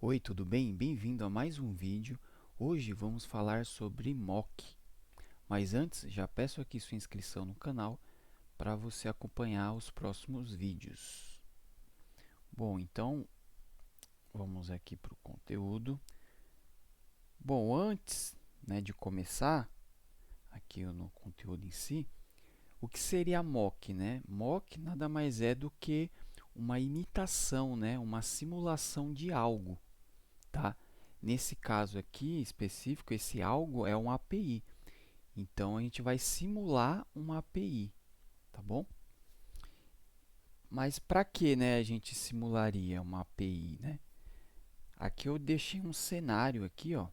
Oi, tudo bem? Bem-vindo a mais um vídeo. Hoje vamos falar sobre mock. Mas antes, já peço aqui sua inscrição no canal para você acompanhar os próximos vídeos. Bom, então vamos aqui para o conteúdo. Bom, antes, de começar aqui no conteúdo em si, o que seria mock, né? Mock nada mais é do que uma imitação, né? Uma simulação de algo, tá? Nesse caso aqui específico, esse algo é um API. Então, a gente vai simular uma API, tá bom? Mas para que, né, a gente simularia uma API, né? Aqui eu deixei um cenário aqui, ó.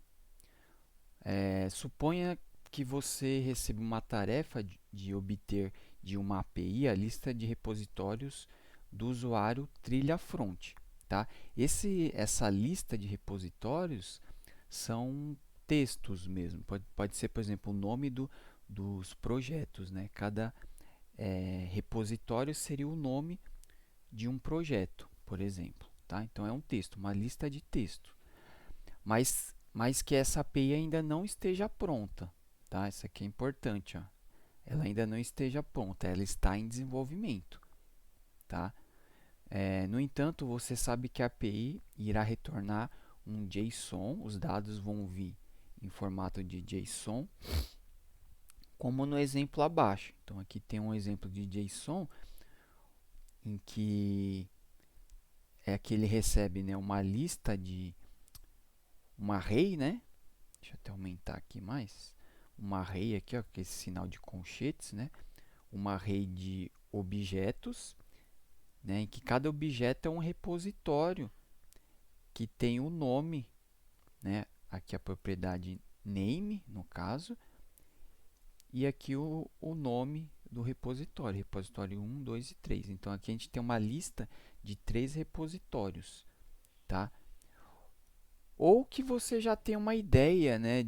Suponha que você recebe uma tarefa de obter de uma API a lista de repositórios do usuário trilha front, tá? Essa lista de repositórios são textos mesmo. Pode ser, por exemplo, o nome dos projetos, né? Cada repositório seria o nome de um projeto, por exemplo, tá? Então é um texto, uma lista de texto, mas que essa API ainda não esteja pronta, tá? Isso aqui é importante, ó. Ela ainda não esteja pronta, ela está em desenvolvimento, tá? No entanto, você sabe que a API irá retornar um JSON, os dados vão vir em formato de JSON, como no exemplo abaixo. Então, aqui tem um exemplo de JSON em que ele recebe, né, uma lista de um array, né? Deixa eu até aumentar aqui mais. Um array aqui, ó, que é esse sinal de colchetes, né? Um array de objetos, né, em que cada objeto é um repositório que tem o nome, né? Aqui a propriedade name, no caso, e aqui o nome do repositório, repositório 1, 2 e 3. Então, aqui a gente tem uma lista de 3 repositórios, tá? Ou que você já tem uma ideia, né,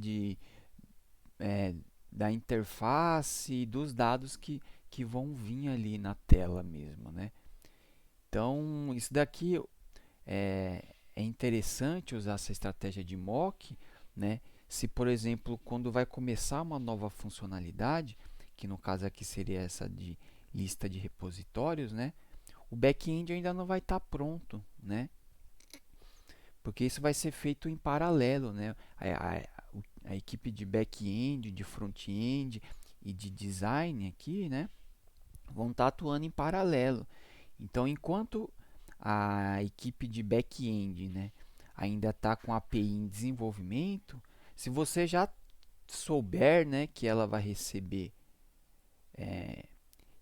é, da interface e dos dados que vão vir ali na tela mesmo, né? Então, isso daqui é interessante usar essa estratégia de mock, né? Se, por exemplo, quando vai começar uma nova funcionalidade, que no caso aqui seria essa de lista de repositórios, né? O back-end ainda não vai estar pronto, né? Porque isso vai ser feito em paralelo, né? A equipe de back-end, de front-end e de design aqui, né, vão estar atuando em paralelo. Então, enquanto a equipe de back-end, né, ainda está com a API em desenvolvimento, se você já souber, né, que ela vai receber,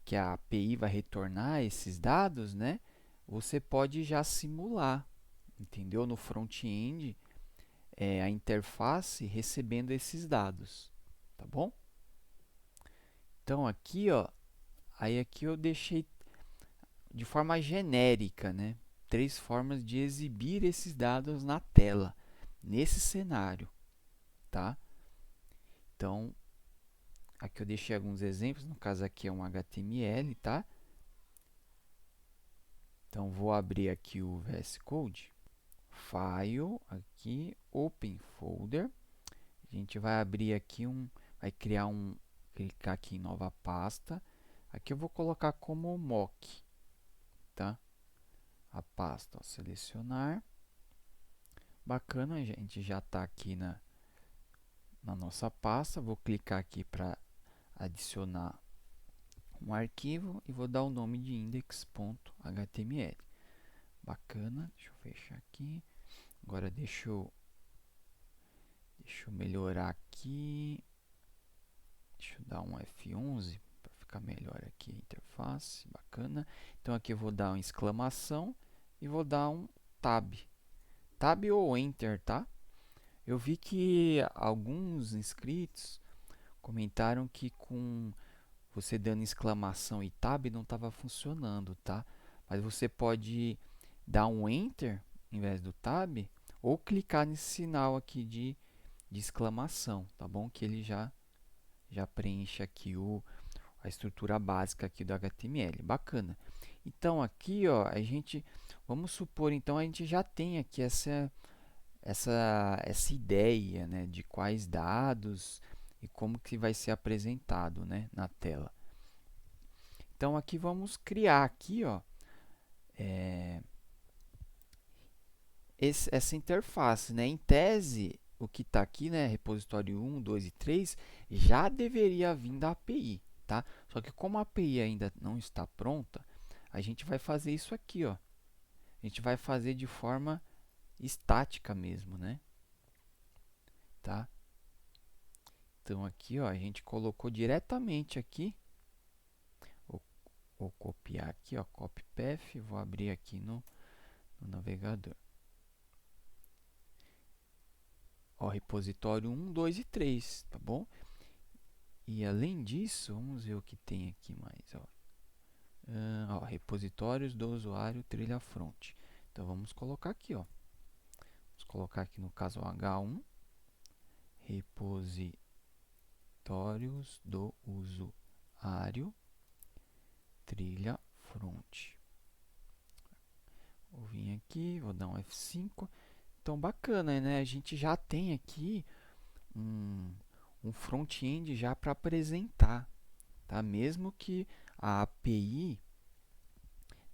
que a API vai retornar esses dados, né, você pode já simular, entendeu? No front-end, a interface recebendo esses dados, tá bom? Então aqui, ó, aqui eu deixei de forma genérica, né, 3 formas de exibir esses dados na tela, nesse cenário, tá? Então, aqui eu deixei alguns exemplos, no caso aqui é um HTML, tá? Então, vou abrir aqui o VS Code, File, aqui, Open Folder. A gente vai abrir aqui vai criar clicar aqui em nova pasta. Aqui eu vou colocar como mock, tá? A pasta, ó, selecionar. Bacana, a gente já está aqui na nossa pasta. Vou clicar aqui para adicionar um arquivo e vou dar o nome de index.html. Bacana, deixa eu fechar aqui. Agora deixa eu melhorar aqui. Deixa eu dar um F11 para ficar melhor aqui a interface. Bacana. Então aqui eu vou dar uma exclamação e vou dar um tab. Tab ou Enter, tá? Eu vi que alguns inscritos comentaram que com você dando exclamação e tab não estava funcionando, tá? Mas você pode dar um Enter em vez do tab ou clicar nesse sinal aqui de exclamação, tá bom? Que ele já preenche aqui a estrutura básica aqui do HTML. Bacana. Então aqui, ó, vamos supor, então a gente já tem aqui essa ideia, né, de quais dados e como que vai ser apresentado, né, na tela. Então aqui vamos criar aqui, ó, essa interface, né? Em tese, o que está aqui, né, repositório 1, 2 e 3, já deveria vir da API, tá? Só que como a API ainda não está pronta, a gente vai fazer isso aqui, ó. A gente vai fazer de forma estática mesmo, né? Tá? Então aqui, ó, a gente colocou diretamente aqui. Vou copiar aqui, ó, copy path, vou abrir aqui no navegador. Ó, repositório 1, 2 e 3, tá bom? E além disso, vamos ver o que tem aqui mais, ó. Ó, repositórios do usuário trilha front. Então vamos colocar aqui, ó. Vamos colocar aqui no caso o H1, repositórios do usuário trilha front. Vou vir aqui, vou dar um F5. Então bacana, né? A gente já tem aqui um front-end já para apresentar, tá? Mesmo que a API,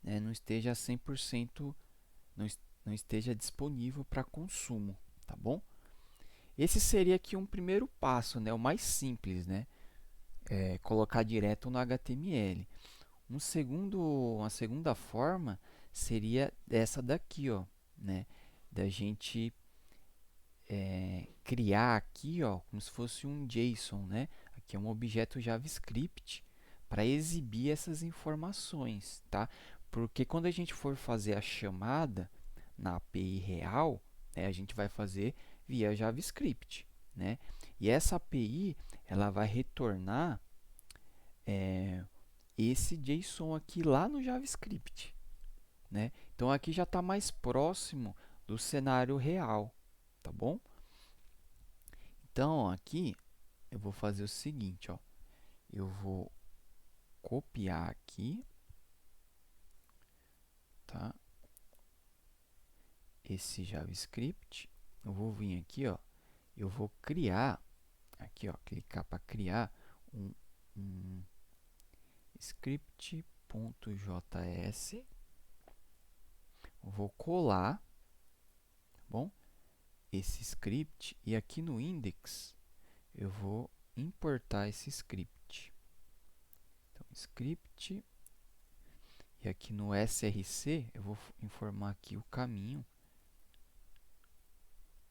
né, não esteja 100%, não esteja disponível para consumo, tá bom? Esse seria aqui um primeiro passo, né, o mais simples, né? Colocar direto no HTML. Uma segunda forma seria essa daqui, ó, né? Da gente criar aqui, ó, como se fosse um JSON, né? Aqui é um objeto JavaScript para exibir essas informações, tá? Porque quando a gente for fazer a chamada na API real, né, a gente vai fazer via JavaScript, né? E essa API ela vai retornar esse JSON aqui lá no JavaScript, né? Então aqui já está mais próximo do cenário real, tá bom? Então aqui eu vou fazer o seguinte, ó, eu vou copiar aqui, tá? Esse JavaScript, eu vou vir aqui, ó, eu vou criar aqui, ó, clicar para criar um script.js, vou colar, tá bom? Esse script e aqui no index eu vou importar esse script. Então, script e aqui no src eu vou informar aqui o caminho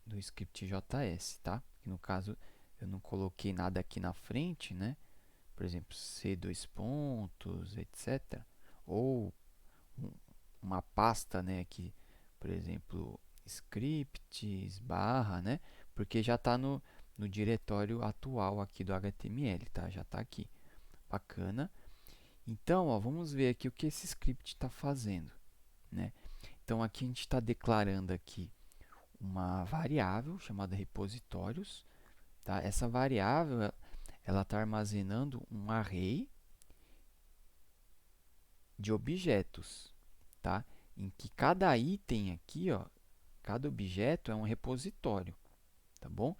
do script JS, tá? Que no caso eu não coloquei nada aqui na frente, né? Por exemplo, C dois pontos, etc. Ou uma pasta, né? Aqui, por exemplo, scripts, barra, né? Porque já está no diretório atual aqui do HTML, tá? Já está aqui. Bacana. Então, ó, vamos ver aqui o que esse script está fazendo, né? Então, aqui a gente está declarando aqui uma variável chamada repositórios, tá? Essa variável ela está armazenando um array de objetos, tá? Em que cada item aqui, ó, cada objeto é um repositório, tá bom?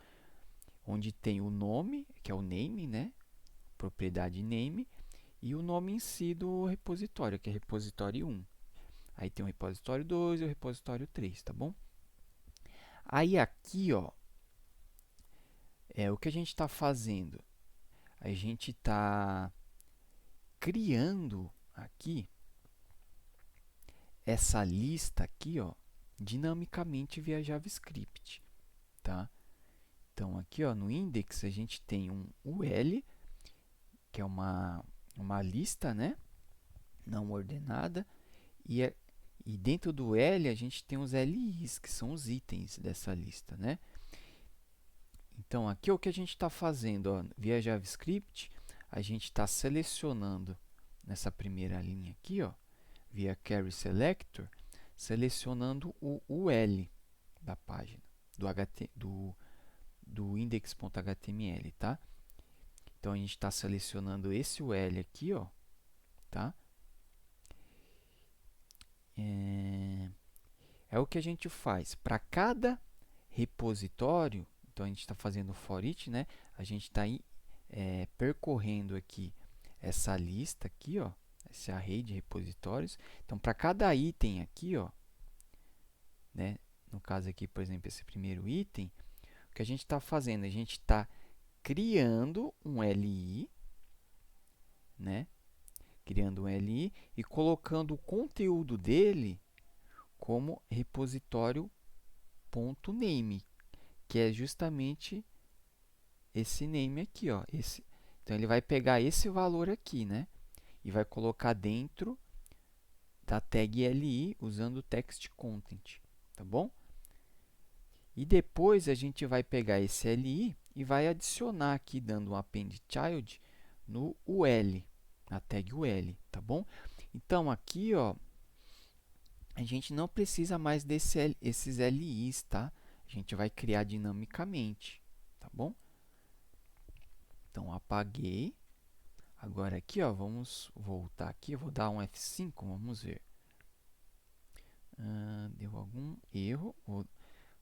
Onde tem o nome, que é o name, né? Propriedade name, e o nome em si do repositório, que é repositório 1. Aí tem o repositório 2 e o repositório 3, tá bom? Aí aqui, ó, o que a gente está fazendo? A gente está criando aqui essa lista aqui, ó, dinamicamente via JavaScript, tá? Então aqui, ó, no index a gente tem um UL, que é uma lista, né, não ordenada, e dentro do L a gente tem os LIs, que são os itens dessa lista, né? Então aqui o que a gente está fazendo, ó, via JavaScript, a gente está selecionando nessa primeira linha aqui, ó, via Query Selector, selecionando o UL da página, do index.html, tá? Então, a gente está selecionando esse UL aqui, ó, tá? É o que a gente faz. Para cada repositório, então a gente está fazendo for each, né? A gente está percorrendo aqui essa lista aqui, ó, esse array de repositórios. Então, para cada item aqui, ó, né? No caso aqui, por exemplo, esse primeiro item, o que a gente está fazendo? A gente está criando um LI, né? Criando um LI e colocando o conteúdo dele como repositório.name, que é justamente esse name aqui, ó. Então, ele vai pegar esse valor aqui, né? E vai colocar dentro da tag LI usando o text content, tá bom? E depois a gente vai pegar esse LI e vai adicionar aqui, dando um append child no UL, na tag UL, tá bom? Então, aqui, ó, a gente não precisa mais esses LIs, tá? A gente vai criar dinamicamente, tá bom? Então, apaguei. Agora aqui, ó, vamos voltar aqui, eu vou dar um F5, vamos ver. Deu algum erro.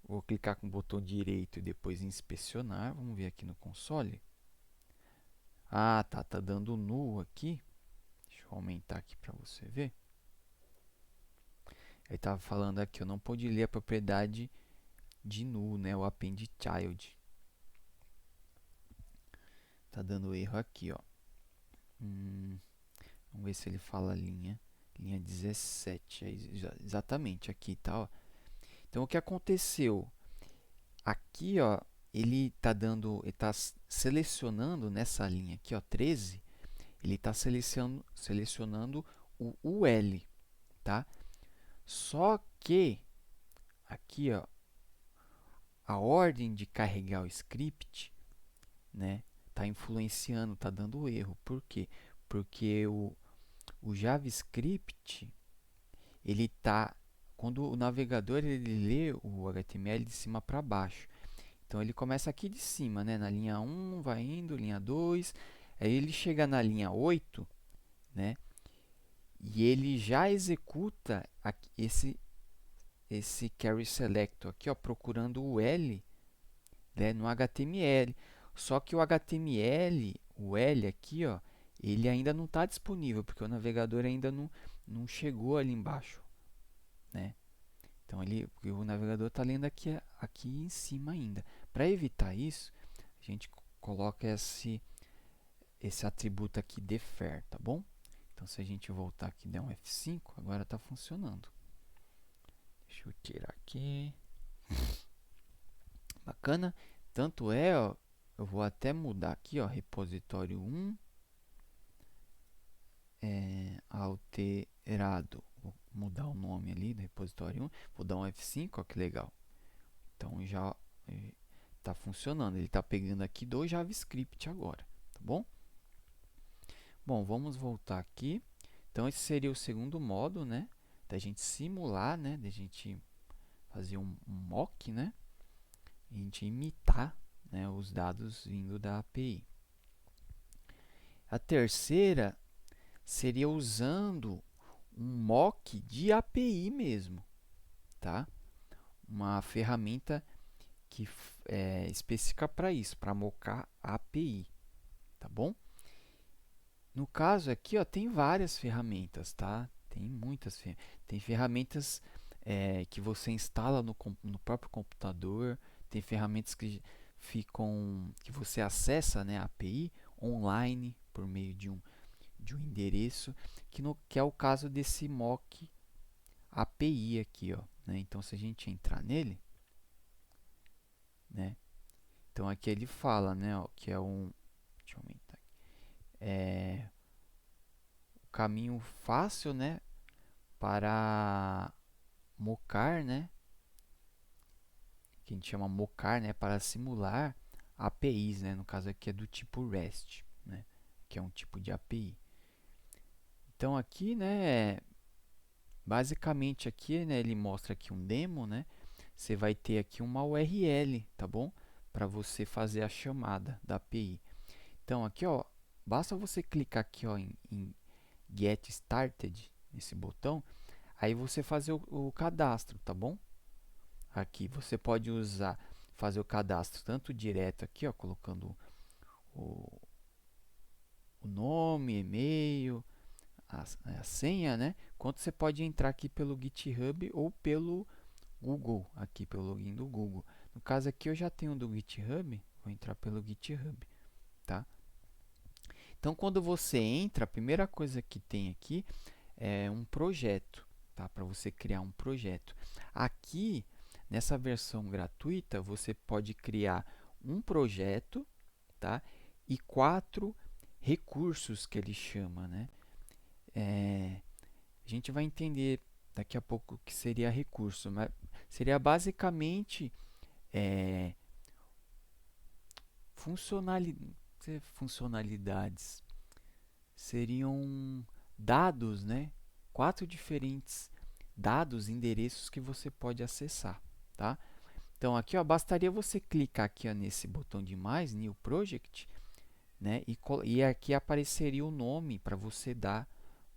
Vou clicar com o botão direito e depois inspecionar. Vamos ver aqui no console. Ah, tá dando null aqui. Deixa eu aumentar aqui para você ver. Ele estava falando aqui, eu não pude ler a propriedade de null, né? O append child. Tá dando erro aqui, ó. Vamos ver se ele fala linha 17. Exatamente aqui, tá, ó. Então, o que aconteceu? Aqui, ó, ele está selecionando nessa linha aqui, ó, 13, ele está selecionando o UL, tá? Só que aqui, ó, a ordem de carregar o script, né, tá influenciando, tá dando erro. Por quê? Porque o JavaScript, ele tá, quando o navegador ele lê o HTML de cima para baixo. Então, ele começa aqui de cima, né? Na linha 1, vai indo, linha 2. Aí, ele chega na linha 8, né? E ele já executa aqui, esse carry selector aqui, ó, procurando o L, né, no HTML. Só que o HTML, o L aqui, ó, ele ainda não está disponível, porque o navegador ainda não chegou ali embaixo, né? Então, o navegador está lendo aqui em cima ainda. Para evitar isso, a gente coloca esse atributo aqui defer, tá bom? Então, se a gente voltar aqui e der um F5, agora está funcionando. Deixa eu tirar aqui. Bacana. Tanto é, ó, eu vou até mudar aqui, ó, repositório 1 alterado. Vou mudar o nome ali do repositório 1. Vou dar um F5, ó, que legal. Então, já está funcionando. Ele está pegando aqui do JavaScript agora, tá bom? Bom, vamos voltar aqui. Então, esse seria o segundo modo, né? Da gente simular, né? Da gente fazer um mock, né? A gente imitar, né, os dados vindo da API. A terceira seria usando um mock de API mesmo, tá? Uma ferramenta que é específica para isso, para mocar a API, tá bom? No caso aqui, ó, tem várias ferramentas, tá? Tem muitas ferramentas. Tem ferramentas que você instala no próprio computador. Tem ferramentas que você acessa, né, a API online por meio de um endereço, que é o caso desse mock API aqui, ó, né? Então, se a gente entrar nele, né? Então, aqui ele fala, né, ó, que é deixa eu aumentar aqui. O caminho fácil, né, para mocar, né, que a gente chama mocar, né, para simular APIs, né, no caso aqui é do tipo REST, né, que é um tipo de API. Então aqui, né, basicamente aqui, né, ele mostra aqui um demo, né, você vai ter aqui uma URL, tá bom? Para você fazer a chamada da API. Então aqui, ó, basta você clicar aqui, ó, em Get Started, nesse botão, aí você fazer o cadastro, tá bom? aqui, você pode usar, fazer o cadastro tanto direto aqui, ó, colocando o, o nome, e-mail, a senha, né? Quanto você pode entrar aqui pelo GitHub ou pelo Google, aqui pelo login do Google. No caso aqui eu já tenho do GitHub, vou entrar pelo GitHub, tá? Então quando você entra, a primeira coisa que tem aqui é um projeto, tá? Para você criar um projeto. Aqui, nessa versão gratuita, você pode criar um projeto, tá? E 4 recursos que ele chama, né? A gente vai entender daqui a pouco o que seria recurso, mas seria basicamente é, funcionalidades. Seriam dados, né? 4 diferentes dados, endereços que você pode acessar, tá? Então aqui, ó, bastaria você clicar aqui, ó, nesse botão de mais, New Project, né? E aqui apareceria o nome para você dar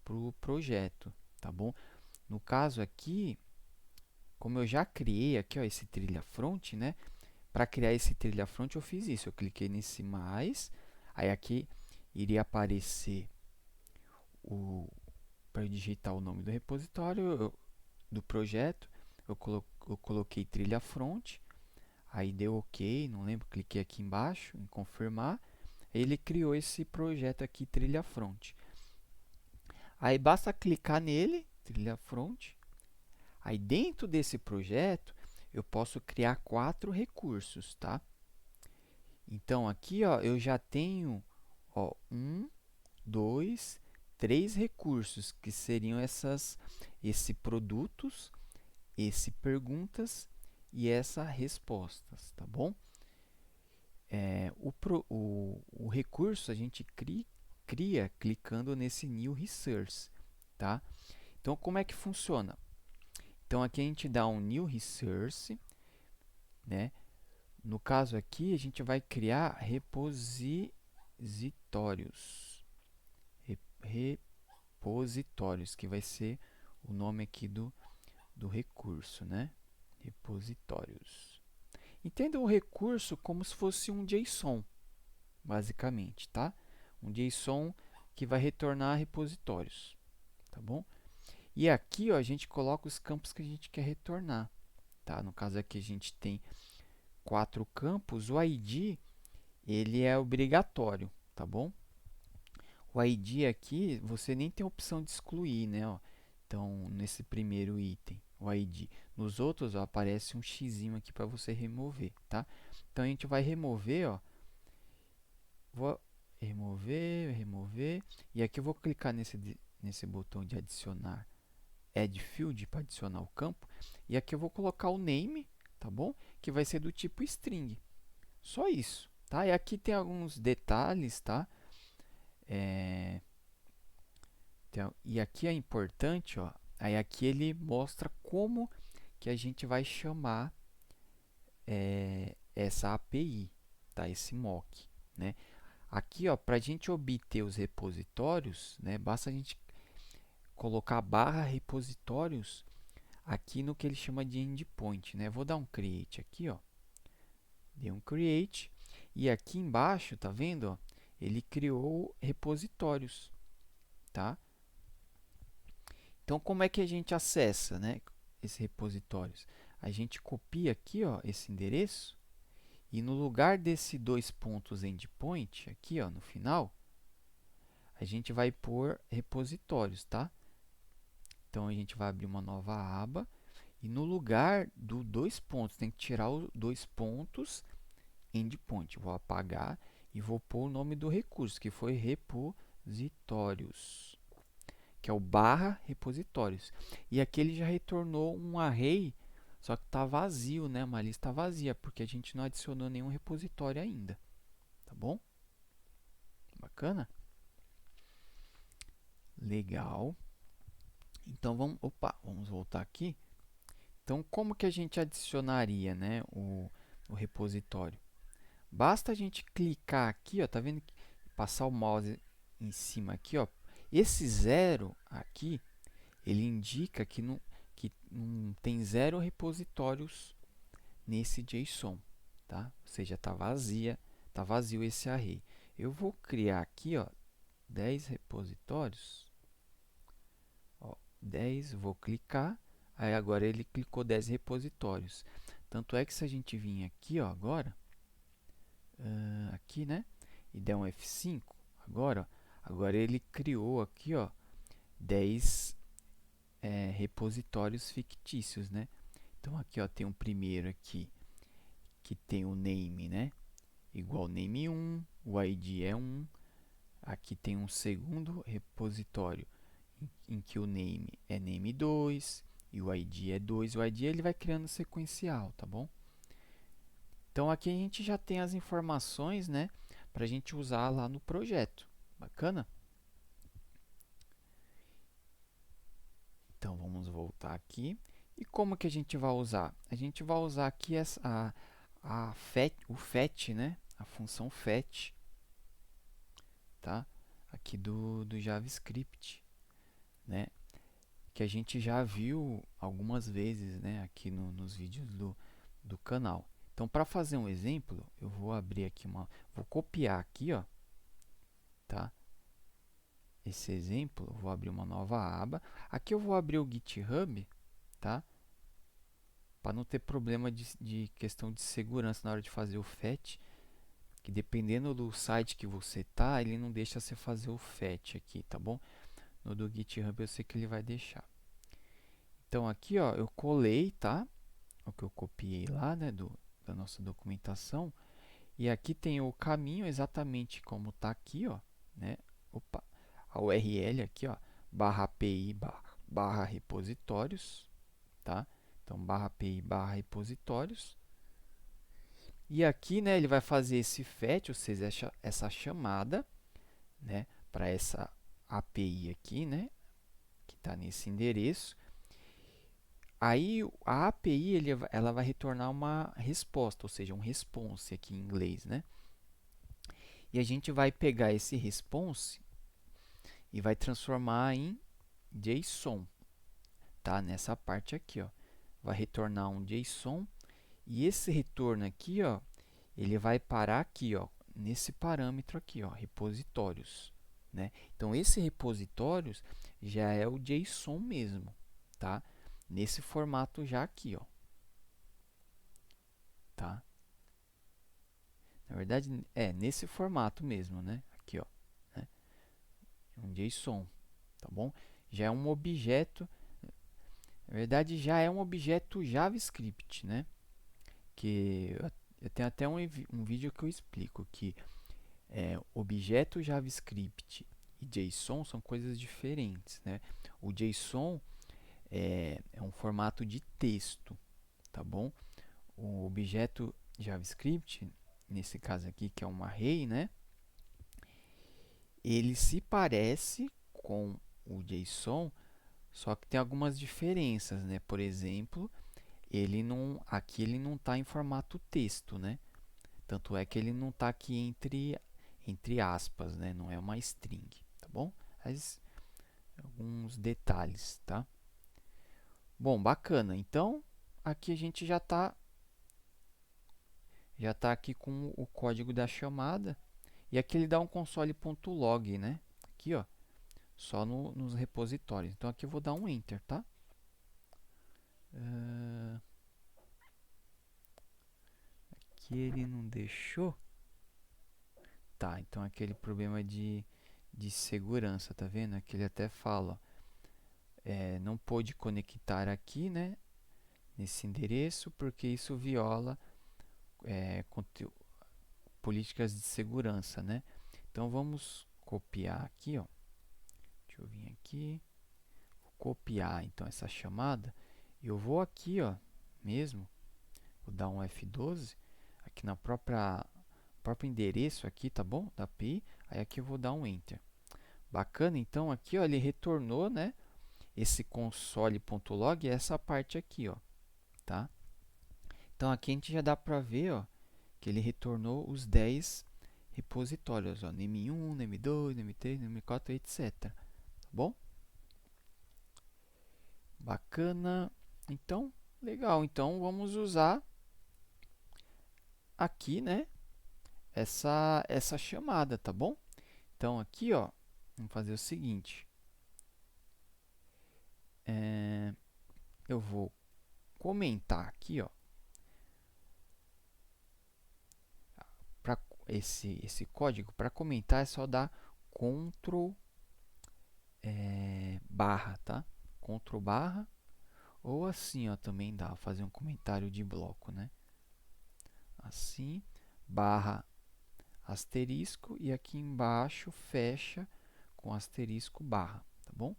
para o projeto, tá bom? No caso aqui, como eu já criei aqui, ó, esse trilha front, né? Para criar esse trilha front eu fiz isso, eu cliquei nesse mais, aí aqui iria aparecer para digitar o nome do repositório, do projeto, eu coloquei trilha front, aí deu OK, não lembro, cliquei aqui embaixo em confirmar, ele criou esse projeto aqui, trilha front. Aí basta clicar nele, trilha front, aí dentro desse projeto eu posso criar 4 recursos, tá? Então aqui, ó, eu já tenho, ó, 1, 2, 3 recursos que seriam esse produtos, esse perguntas e essa respostas, tá bom? O recurso a gente cria clicando nesse New Resource, tá? Então, como é que funciona? Então, aqui a gente dá um New Resource, né? No caso aqui, a gente vai criar repositórios. Repositórios, que vai ser o nome aqui do recurso, né? Repositórios. Entenda o recurso como se fosse um JSON, basicamente, tá? Um JSON que vai retornar repositórios, tá bom? E aqui, ó, a gente coloca os campos que a gente quer retornar, tá? No caso aqui a gente tem 4 campos, o ID ele é obrigatório, tá bom? O ID aqui você nem tem a opção de excluir, né? Ó. Então, nesse primeiro item, o ID. Nos outros, ó, aparece um X aqui para você remover, tá? Então, a gente vai remover, ó. Vou remover. E aqui eu vou clicar nesse botão de adicionar Add Field para adicionar o campo. E aqui eu vou colocar o name, tá bom? Que vai ser do tipo string. Só isso, tá? E aqui tem alguns detalhes, tá? Então, e aqui é importante, ó. Aí aqui ele mostra como que a gente vai chamar essa API, tá? Esse mock, né? Aqui, ó, para a gente obter os repositórios, né? Basta a gente colocar barra repositórios aqui no que ele chama de endpoint, né? Vou dar um create aqui, ó. Dei um create e aqui embaixo, tá vendo, ó? Ele criou repositórios, tá? Então, como é que a gente acessa, né, esses repositórios? A gente copia aqui, ó, esse endereço e no lugar desse 2 pontos endpoint, aqui, ó, no final, a gente vai pôr repositórios, tá? Então, a gente vai abrir uma nova aba e no lugar do 2 pontos, tem que tirar os 2 pontos endpoint. Vou apagar e vou pôr o nome do recurso, que foi repositórios, que é o barra repositórios. E aqui ele já retornou um array, só que está vazio, né? Uma lista vazia, porque a gente não adicionou nenhum repositório ainda. Tá bom? Bacana? Legal. Então, vamos voltar aqui. Então, como que a gente adicionaria, né, o repositório? Basta a gente clicar aqui, ó, tá vendo? Passar o mouse em cima aqui, ó. Esse zero aqui, ele indica que não tem 0 repositórios nesse JSON, tá? Ou seja, está vazio esse array. Eu vou criar aqui, ó, 10 repositórios. Ó, 10, vou clicar. Aí agora ele clicou 10 repositórios. Tanto é que se a gente vir aqui, ó, agora, aqui, né? E der um F5, agora ele criou aqui, ó, 10 repositórios fictícios, né? Então aqui, ó, tem um primeiro aqui que tem o name, né? Igual name 1, o ID é 1. Aqui tem um segundo repositório em que o name é name 2 e o ID é 2. O ID ele vai criando sequencial, tá bom? Então aqui a gente já tem as informações, né, para a gente usar lá no projeto. Bacana? Então vamos voltar aqui. E como que a gente vai usar? A gente vai usar aqui o fetch, né? A função fetch, tá? Aqui do JavaScript, né? Que a gente já viu algumas vezes, né? Aqui nos vídeos do canal. Então, para fazer um exemplo, eu vou abrir aqui vou copiar aqui, ó, tá? Esse exemplo, eu vou abrir uma nova aba. Aqui eu vou abrir o GitHub, tá? Para não ter problema de questão de segurança na hora de fazer o fetch, que dependendo do site que você tá, ele não deixa você fazer o fetch aqui, tá bom? No do GitHub eu sei que ele vai deixar. Então aqui, ó, eu colei, tá? O que eu copiei lá, né, da nossa documentação. E aqui tem o caminho exatamente como tá aqui, ó, né? Opa, a URL aqui, ó, /api /repositórios, tá? Então, /api /repositórios. E aqui, né, ele vai fazer esse fetch, ou seja, essa chamada, né, para essa API aqui, né, que está nesse endereço. Aí a API ela vai retornar uma resposta, ou seja, um response aqui em inglês, né? E a gente vai pegar esse response e vai transformar em JSON, tá? Nessa parte aqui, ó, vai retornar um JSON e esse retorno aqui, ó, ele vai parar aqui, ó, nesse parâmetro aqui, ó, repositórios, né? Então esse repositórios já é o JSON mesmo, tá? Nesse formato já aqui, ó, tá? Na verdade é nesse formato mesmo, né? Aqui, ó, né? Um JSON, tá bom? Já é um objeto, na verdade já é um objeto JavaScript, né? Que eu tenho até um vídeo que eu explico que objeto JavaScript e JSON são coisas diferentes, né? O JSON é um formato de texto, tá bom? O objeto JavaScript, nesse caso aqui, que é um array, né? Ele se parece com o JSON, só que tem algumas diferenças, né? Por exemplo, aqui ele não está em formato texto, né? Tanto é que ele não está aqui entre aspas, né? Não é uma string, tá bom? Mas alguns detalhes, tá? Bom, bacana. Então, aqui a gente já tá aqui com o código da chamada. E aqui ele dá um console.log, né? Aqui, ó, só nos repositórios. Então, aqui eu vou dar um Enter, tá? Aqui ele não deixou. Tá, então aquele problema de segurança, tá vendo? Aqui ele até fala, não pôde conectar aqui, né? Nesse endereço, porque isso viola políticas de segurança, né? Então vamos copiar aqui, ó. Deixa eu vir aqui, vou copiar então essa chamada. Eu vou aqui, ó, mesmo, vou dar um F12 aqui na próprio endereço aqui, tá bom? Da API. Aí aqui eu vou dar um Enter. Bacana, então aqui, ó, ele retornou, né? Esse console.log é essa parte aqui, ó, tá? Então aqui a gente já dá para ver, ó, que ele retornou os 10 repositórios, ó, name1, name2, name3, name4, etc. Tá bom? Bacana. Então, legal. Então, vamos usar aqui, né, essa chamada, tá bom? Então aqui, ó, vamos fazer o seguinte. Eu vou comentar aqui, ó, para esse código. Para comentar é só dar Ctrl barra, tá? Ctrl barra, ou assim, ó, também dá, fazer um comentário de bloco, né? Assim, barra, asterisco, e aqui embaixo fecha com asterisco barra, tá bom?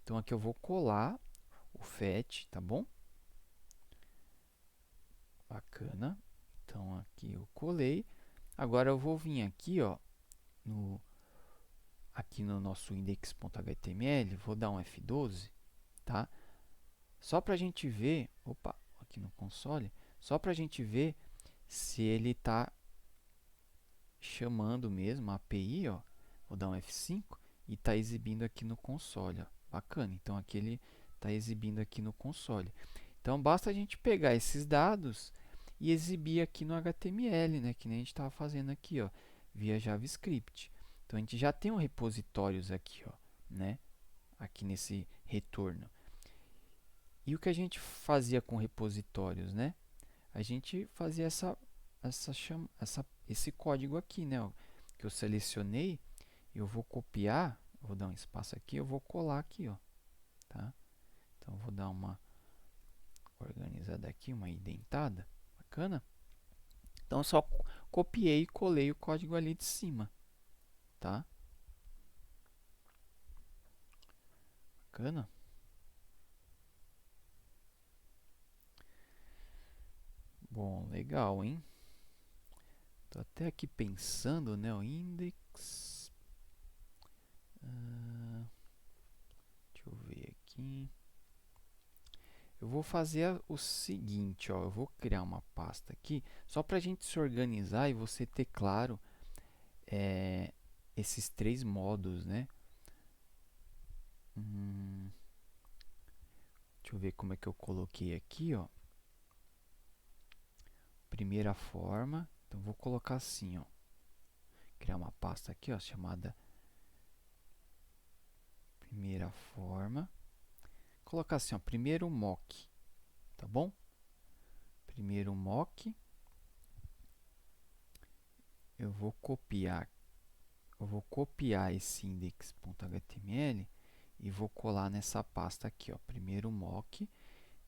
Então aqui eu vou colar o FET, tá bom? Bacana. Então aqui eu colei. Agora eu vou vir aqui, ó, aqui no nosso index.html, vou dar um F12, tá? Só para a gente ver, opa, aqui no console, só para a gente ver se ele está chamando mesmo a API, ó. Vou dar um F5 e está exibindo aqui no console, ó. Bacana. Então aqui ele está exibindo aqui no console. Então basta a gente pegar esses dados e exibir aqui no HTML, né, que nem a gente estava fazendo aqui, ó, via JavaScript. Então a gente já tem um repositórios aqui, ó, né, aqui nesse retorno. E o que a gente fazia com repositórios, né? A gente fazia esse código aqui, né, ó, que eu selecionei. Eu vou copiar, vou dar um espaço aqui, eu vou colar aqui, ó, tá? Então vou dar uma organizada aqui, uma indentada, bacana. Então eu só copiei e colei o código ali de cima, tá? Bacana. Bom, legal, hein? Tô até aqui pensando, né, o index. Deixa eu ver aqui. Eu vou fazer o seguinte, ó, eu vou criar uma pasta aqui, só para a gente se organizar e você ter claro esses três modos, né? Deixa eu ver como é que eu coloquei aqui, ó. Primeira forma, então vou colocar assim, ó. Criar uma pasta aqui, ó, chamada primeira forma. Colocar assim, ó, primeiro mock, tá bom? Primeiro mock. Eu vou copiar esse index.html e vou colar nessa pasta aqui, ó, primeiro mock.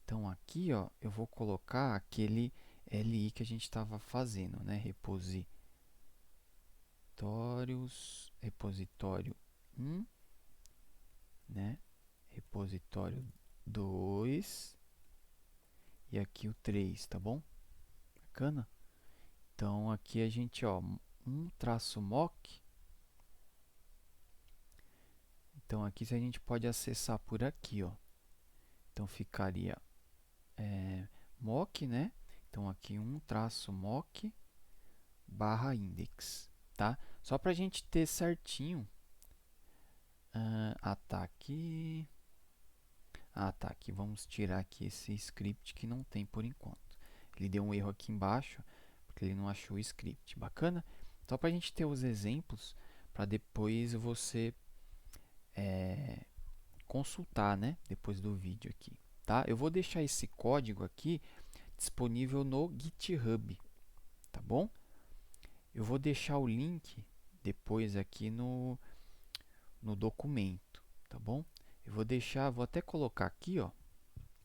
Então aqui, ó, eu vou colocar aquele LI que a gente estava fazendo, né? Repositório 1, né? Repositório 2 e aqui o 3, tá bom? Bacana? Então aqui a gente, ó, -mock. Então aqui a gente pode acessar por aqui, ó. Então ficaria mock, né? Então aqui -mock barra index, tá? Só para a gente ter certinho. Tá aqui. Tá aqui. Vamos tirar aqui esse script que não tem por enquanto. Ele deu um erro aqui embaixo porque ele não achou o script. Bacana? Só para a gente ter os exemplos para depois você consultar, né? Depois do vídeo aqui, tá? Eu vou deixar esse código aqui disponível no GitHub, tá bom? Eu vou deixar o link depois aqui no documento, tá bom? Eu vou deixar, vou até colocar aqui, ó.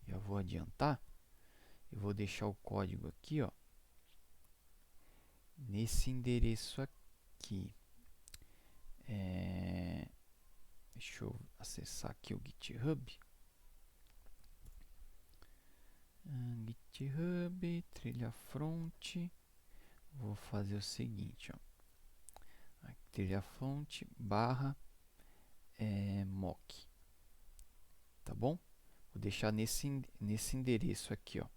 Já vou adiantar. Eu vou deixar o código aqui, ó, nesse endereço aqui. Deixa eu acessar aqui o GitHub. GitHub, trilha front. Vou fazer o seguinte, ó. Trilha front barra mock. Tá bom? Vou deixar nesse endereço aqui, ó,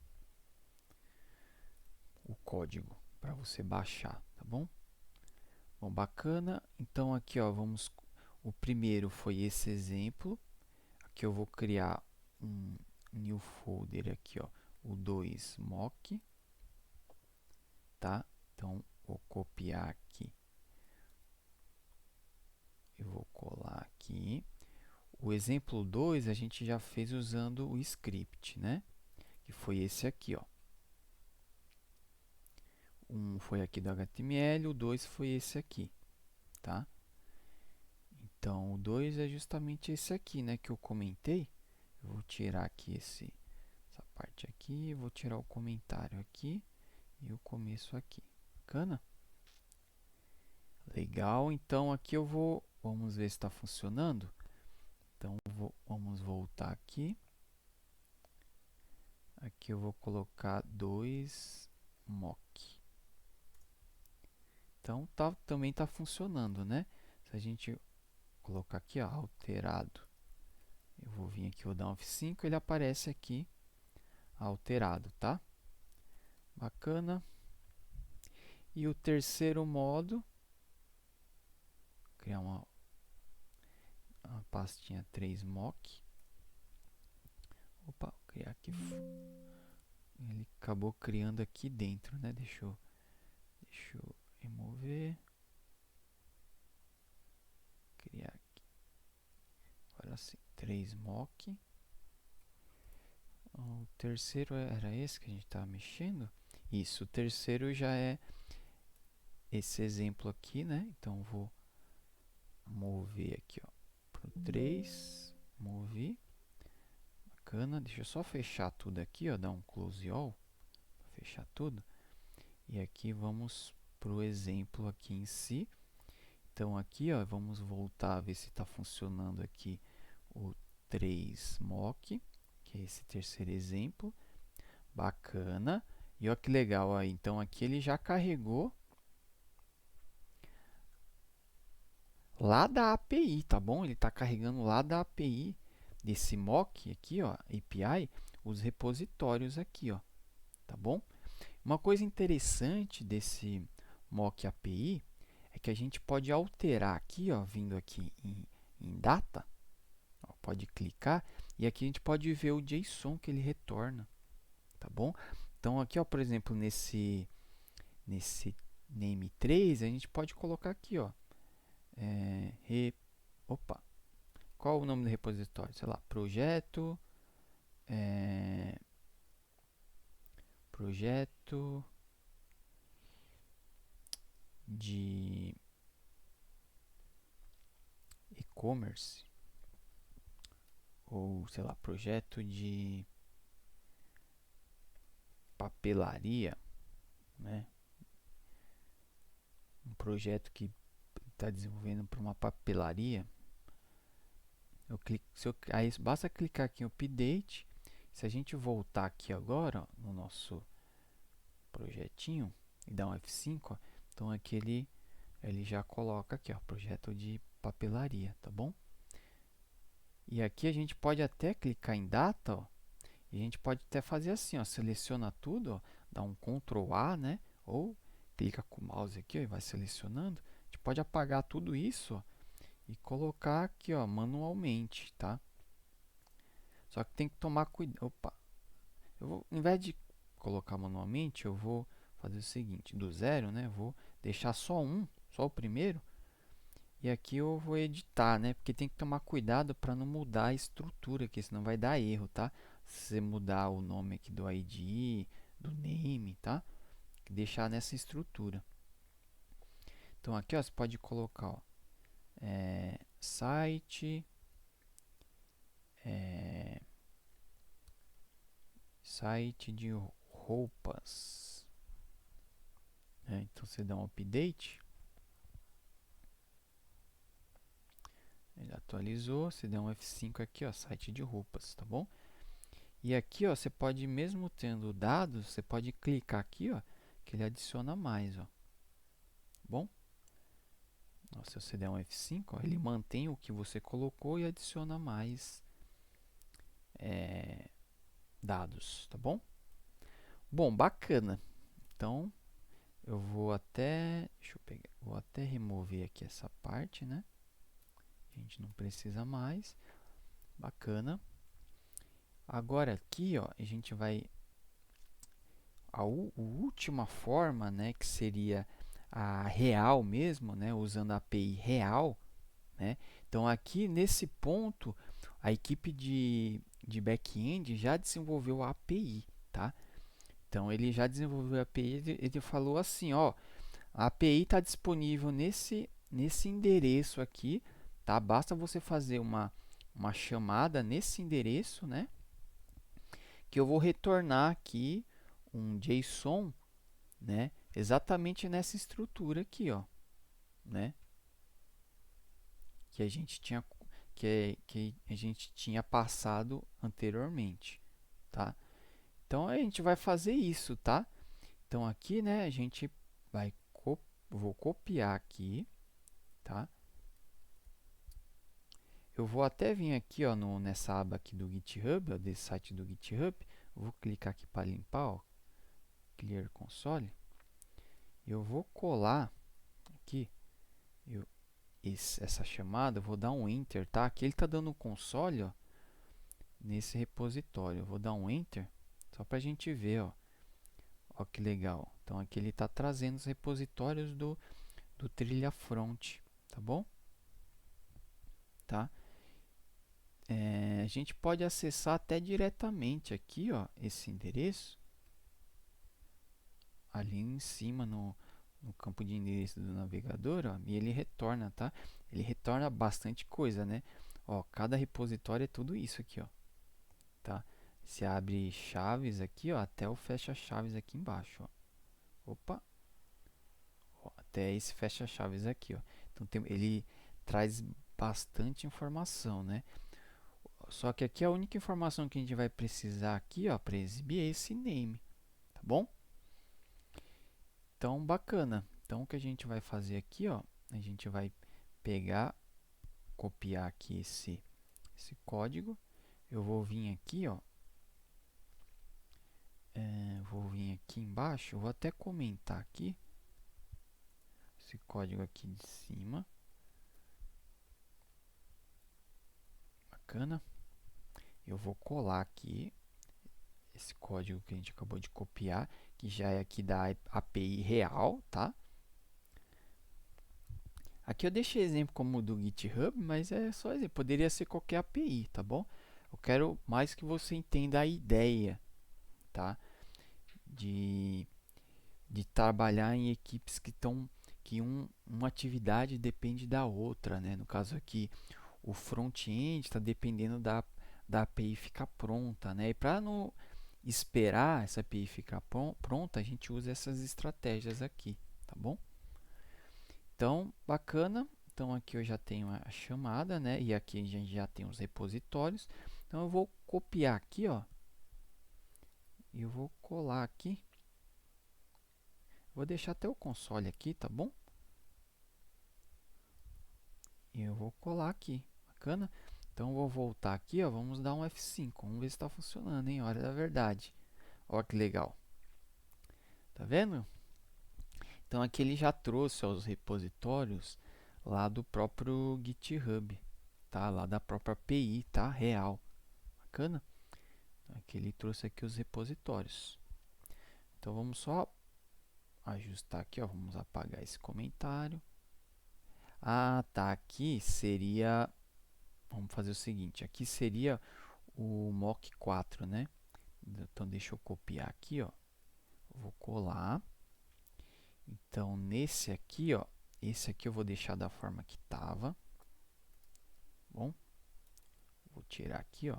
o código para você baixar, tá bom? Bom, bacana. Então aqui, ó, o primeiro foi esse exemplo. Aqui eu vou criar um new folder aqui, ó, o 2 mock, tá? Então, vou copiar aqui. Eu vou colar aqui. O exemplo 2 a gente já fez usando o script, né? Que foi esse aqui, ó. Um foi aqui do HTML, o 2 foi esse aqui, tá? Então, o 2 é justamente esse aqui, né, que eu comentei. Eu vou tirar aqui essa parte aqui, vou tirar o comentário aqui e o começo aqui. Bacana? Legal, então aqui vamos ver se está funcionando. Então, vamos voltar aqui. Aqui eu vou colocar 2 mock. Então, também está funcionando, né? Se a gente colocar aqui, ó, alterado, eu vou vir aqui, vou dar um F5, ele aparece aqui, alterado, tá? Bacana. E o terceiro modo, criar uma pastinha 3 mock. Opa, vou criar aqui. Ele acabou criando aqui dentro, né? Deixa eu remover. Criar aqui. Agora sim, 3 mock. O terceiro era esse que a gente estava mexendo? Isso, o terceiro já é esse exemplo aqui, né? Então, vou mover aqui, ó, para o 3. Mover. Bacana. Deixa eu só fechar tudo aqui, ó, dar um close all. Fechar tudo. E aqui vamos para o exemplo aqui em si. Então, aqui, ó, vamos voltar a ver se está funcionando aqui o 3 mock, que é esse terceiro exemplo. Bacana. E olha que legal, ó, então aqui ele já carregou lá da API, tá bom? Ele está carregando lá da API desse mock aqui, ó, API, os repositórios aqui, ó, tá bom? Uma coisa interessante desse mock API é que a gente pode alterar aqui, ó, vindo aqui em data, ó, pode clicar e aqui a gente pode ver o JSON que ele retorna, tá bom? Então aqui, ó, por exemplo, nesse name 3, a gente pode colocar aqui, ó, opa, qual o nome do repositório? Sei lá, projeto de e-commerce, ou sei lá, projeto de papelaria, né? Um projeto que está desenvolvendo para uma papelaria. Aí basta clicar aqui em Update. Se a gente voltar aqui agora, ó, no nosso projetinho e dar um F5, ó, então aqui ele já coloca aqui, ó, projeto de papelaria, tá bom? E aqui a gente pode até clicar em data, ó, e a gente pode até fazer assim, ó, seleciona tudo, ó, dá um Ctrl A, né? Ou clica com o mouse aqui, ó, e vai selecionando. A gente pode apagar tudo isso, ó, e colocar aqui, ó, manualmente, tá? Só que tem que tomar cuidado. Opa, ao invés de colocar manualmente, eu vou fazer o seguinte, do zero, né? Vou deixar só o primeiro. E aqui eu vou editar, né? Porque tem que tomar cuidado para não mudar a estrutura aqui, senão vai dar erro, tá? Se você mudar o nome aqui do ID, do name, tá? Deixar nessa estrutura. Então aqui, ó, você pode colocar, ó, site, site de roupas. Então você dá um update. Ele atualizou, você dá um F5 aqui, ó, site de roupas, tá bom? E aqui, ó, você pode, mesmo tendo dados, você pode clicar aqui, ó, que ele adiciona mais, ó. Bom? Ó, se você der um F5, ó, ele mantém o que você colocou e adiciona mais dados, tá bom? Bom, bacana. Então, eu vou até, deixa eu pegar, vou até remover aqui essa parte, né? A gente não precisa mais. Bacana. Agora aqui, ó, a gente vai última forma, né, que seria a real mesmo, né, usando a API real, né? Então aqui nesse ponto a equipe de back-end já desenvolveu a API, tá? Então ele já desenvolveu a API, ele falou assim, ó, a API está disponível nesse endereço aqui, tá? Basta você fazer uma chamada nesse endereço, né? Que eu vou retornar aqui um JSON, né? Exatamente nessa estrutura aqui, ó, né? Que a gente tinha que a gente tinha passado anteriormente, tá? Então a gente vai fazer isso, tá? Então aqui, né, a gente vai vou copiar aqui, tá? Eu vou até vir aqui, ó, nessa aba aqui do GitHub, ó, desse site do GitHub. Eu vou clicar aqui para limpar, ó, Clear Console. Eu vou colar aqui essa chamada, eu vou dar um Enter, tá? Aqui ele está dando um console, ó, nesse repositório. Eu vou dar um Enter só para a gente ver, ó. Ó que legal. Então aqui ele está trazendo os repositórios do Trilha Front, tá bom? Tá? A gente pode acessar até diretamente aqui, ó, esse endereço ali em cima no campo de endereço do navegador, ó, e ele retorna, tá? Ele retorna bastante coisa, né? Ó, cada repositório é tudo isso aqui, ó, tá? Se abre chaves aqui, ó, até o fecha chaves aqui embaixo, ó. Opa, ó, até esse fecha chaves aqui, ó. Então ele traz bastante informação, né? Só que aqui a única informação que a gente vai precisar aqui, ó, para exibir é esse name, tá bom? Então, bacana. Então, o que a gente vai fazer aqui, ó, a gente vai pegar, copiar aqui esse código. Eu vou vir aqui, ó, vou vir aqui embaixo, eu vou até comentar aqui esse código aqui de cima. Bacana. Eu vou colar aqui esse código que a gente acabou de copiar, que já é aqui da API real, tá? Aqui eu deixei exemplo como o do GitHub, mas é só exemplo, poderia ser qualquer API, tá bom? Eu quero mais que você entenda a ideia, tá? De trabalhar em equipes que uma atividade depende da outra, né? No caso aqui, o front-end está dependendo da API ficar pronta, né? E para não esperar essa API ficar pronta, a gente usa essas estratégias aqui, tá bom? Então, bacana. Então, aqui eu já tenho a chamada, né? E aqui a gente já tem os repositórios. Então, eu vou copiar aqui, ó. E eu vou colar aqui. Vou deixar até o console aqui, tá bom? E eu vou colar aqui. Bacana? Então, eu vou voltar aqui, ó. Vamos dar um F5. Vamos ver se está funcionando, hein? Hora da verdade. Olha que legal. Tá vendo? Então, aqui ele já trouxe os repositórios lá do próprio GitHub, tá? Lá da própria API, tá? Real. Bacana? Aqui ele trouxe aqui os repositórios. Então, vamos só ajustar aqui, ó. Vamos apagar esse comentário. Ah, tá. Aqui seria... Vamos fazer o seguinte. Aqui seria o mock 4, né? Então, deixa eu copiar aqui, ó. Vou colar. Então, nesse aqui, ó. Esse aqui eu vou deixar da forma que estava. Bom, vou tirar aqui, ó.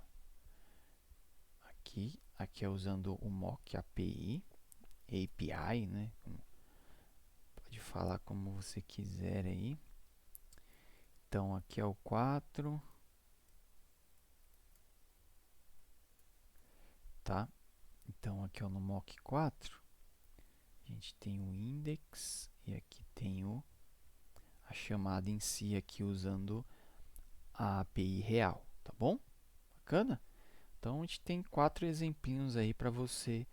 Aqui é usando o mock API, né? Pode falar como você quiser aí. Então, aqui é o 4. Tá? Então, aqui ó, no mock 4, a gente tem o index e aqui tem a chamada em si aqui usando a API real, tá bom? Bacana? Então, a gente tem 4 exemplinhos aí para você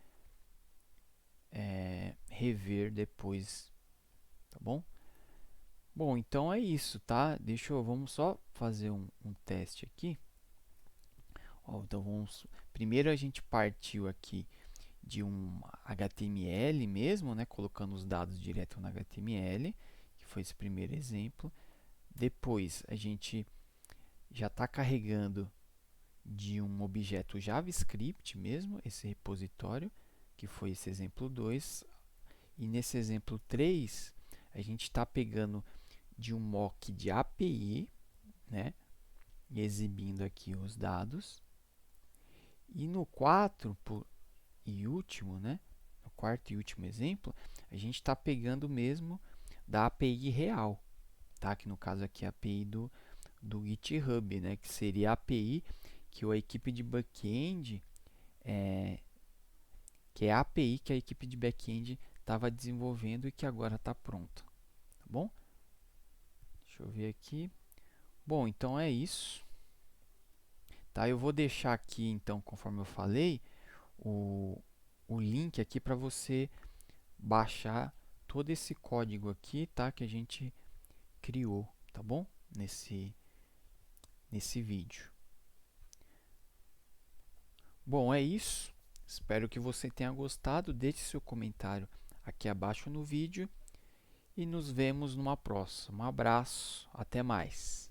rever depois, tá bom? Bom, então é isso, tá? Vamos só fazer um teste aqui. Ó, então, primeiro a gente partiu aqui de um HTML mesmo, né, colocando os dados direto no HTML, que foi esse primeiro exemplo. Depois a gente já está carregando de um objeto JavaScript mesmo, esse repositório, que foi esse exemplo 2. E nesse exemplo 3, a gente está pegando de um mock de API, né, e exibindo aqui os dados. E no 4 e último, né, no quarto e último exemplo, a gente está pegando mesmo da API real, tá? Que no caso aqui é a API do GitHub, né, que seria a API que a equipe de back-end, que é a API que a equipe de back-end estava desenvolvendo e que agora está pronta, tá bom? Deixa eu ver aqui. Bom, então é isso. Tá, eu vou deixar aqui, então, conforme eu falei, o link aqui para você baixar todo esse código aqui, tá? Que a gente criou, tá bom? Nesse vídeo. Bom, é isso. Espero que você tenha gostado. Deixe seu comentário aqui abaixo no vídeo e nos vemos numa próxima. Um abraço, até mais.